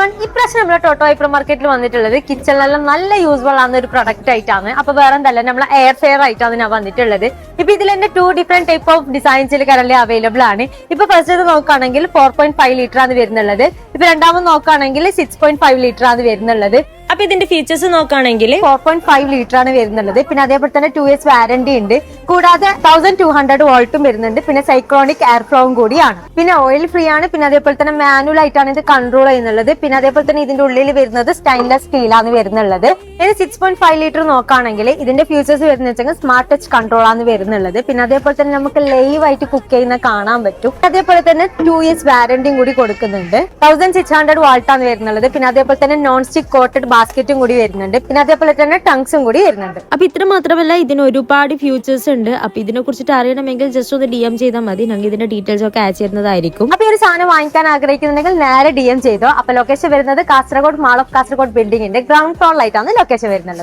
Everyone, ഇപ്രാവശ്യം നമ്മുടെ ടോട്ടോ hyper മാർക്കറ്റിൽ വന്നിട്ടുള്ളത് കിച്ചണിലെല്ലാം നല്ല യൂസ്ഫുൾ ആവുന്ന ഒരു പ്രൊഡക്റ്റ് ആയിട്ടാണ്. അപ്പൊ വേറെ എന്തല്ല, നമ്മളെ എയർ ഫെയർ ആയിട്ടാണ് ഞാൻ വന്നിട്ടുള്ളത്. ഇപ്പൊ ഇതിൽ തന്നെ 2 ഡിഫറെന്റ് ടൈപ്പ് ഓഫ് ഡിസൈൻസിൽ കറന്റ് അവൈലബിൾ ആണ്. ഇപ്പൊ ഫസ്റ്റ് നോക്കുകയാണെങ്കിൽ 4.5 ലിറ്റർ ആണ് വരുന്നുള്ളത്. ഇപ്പൊ രണ്ടാമത് നോക്കുകയാണെങ്കിൽ 6.5 ലിറ്റർ ആണ് വരുന്നുള്ളത്. അപ്പൊ ഇതിന്റെ ഫീച്ചേഴ്സ് നോക്കുകയാണെങ്കിൽ 4.5 ലിറ്റർ ആണ് വരുന്നുള്ളത്. പിന്നെ അതേപോലെ തന്നെ 2 years വാറന്റി ഉണ്ട്. കൂടാതെ 1200 വോൾട്ടും വരുന്നുണ്ട്. പിന്നെ സൈക്ലോണിക് എയർ ഫ്ലോവും കൂടിയാണ്. പിന്നെ ഓയിൽ ഫ്രീ ആണ്. പിന്നെ അതേപോലെ തന്നെ മാനുവൽ ആയിട്ടാണ് ഇത് കൺട്രോൾ ചെയ്യുന്നുള്ളത്. പിന്നെ അതേപോലെ തന്നെ ഇതിന്റെ ഉള്ളിൽ വരുന്നത് സ്റ്റെയിൻലെസ് സ്റ്റീൽ ആണ് വരുന്നുള്ളത്. ഇനി 6.5 ലിറ്റർ നോക്കുകയാണെങ്കിൽ ഇതിന്റെ ഫീച്ചേഴ്സ് വരുന്ന വെച്ചാൽ സ്മാർട്ട് ടച്ച് കൺട്രോൾ ആണ് വരുന്നുള്ളത്. പിന്നെ അതേപോലെ തന്നെ നമുക്ക് ലൈവ് ആയിട്ട് കുക്ക് ചെയ്യുന്ന കാണാൻ പറ്റും. അതേപോലെ തന്നെ 2 years വാറന്റിയും കൂടി കൊടുക്കുന്നുണ്ട്. 1600 വാൾട്ടാണ് വരുന്നുള്ളത്. പിന്നെ അതേപോലെ തന്നെ നോൺ സ്റ്റിക് കോട്ടഡ് ബാസ്ക്കറ്റും കൂടി വരുന്നുണ്ട്. പിന്നെ അതേപോലെ തന്നെ ടങ്സും കൂടി വരുന്നുണ്ട്. അപ്പൊ ഇത്ര മാത്രമല്ല, ഇതിന് ഒരുപാട് ഫ്യൂച്ചേഴ്സ് ഉണ്ട്. അപ്പൊ ഇതിനെ കുറിച്ചിട്ട് അറിയണമെങ്കിൽ ജസ്റ്റ് ഒന്ന് DM ചെയ്താൽ മതി. ഞങ്ങൾ ഇതിന്റെ ഡീറ്റെയിൽസ് ഒക്കെ അയച്ചു തരുന്നതായിരിക്കും. അപ്പൊ ഈ ഒരു സാധനം വാങ്ങിക്കാൻ ആഗ്രഹിക്കുന്നുണ്ടെങ്കിൽ നേരെ DM ചെയ്തോ. അപ്പൊ ലൊക്കേഷൻ വരുന്നത് കാസർഗോഡ് മാൾ ഓഫ് കാസർഗോഡ് ബിൽഡിംഗിന്റെ ഗ്രൗണ്ട് ഫ്ലോറിലായിട്ടാണ് ലൊക്കേഷൻ വരുന്നത്.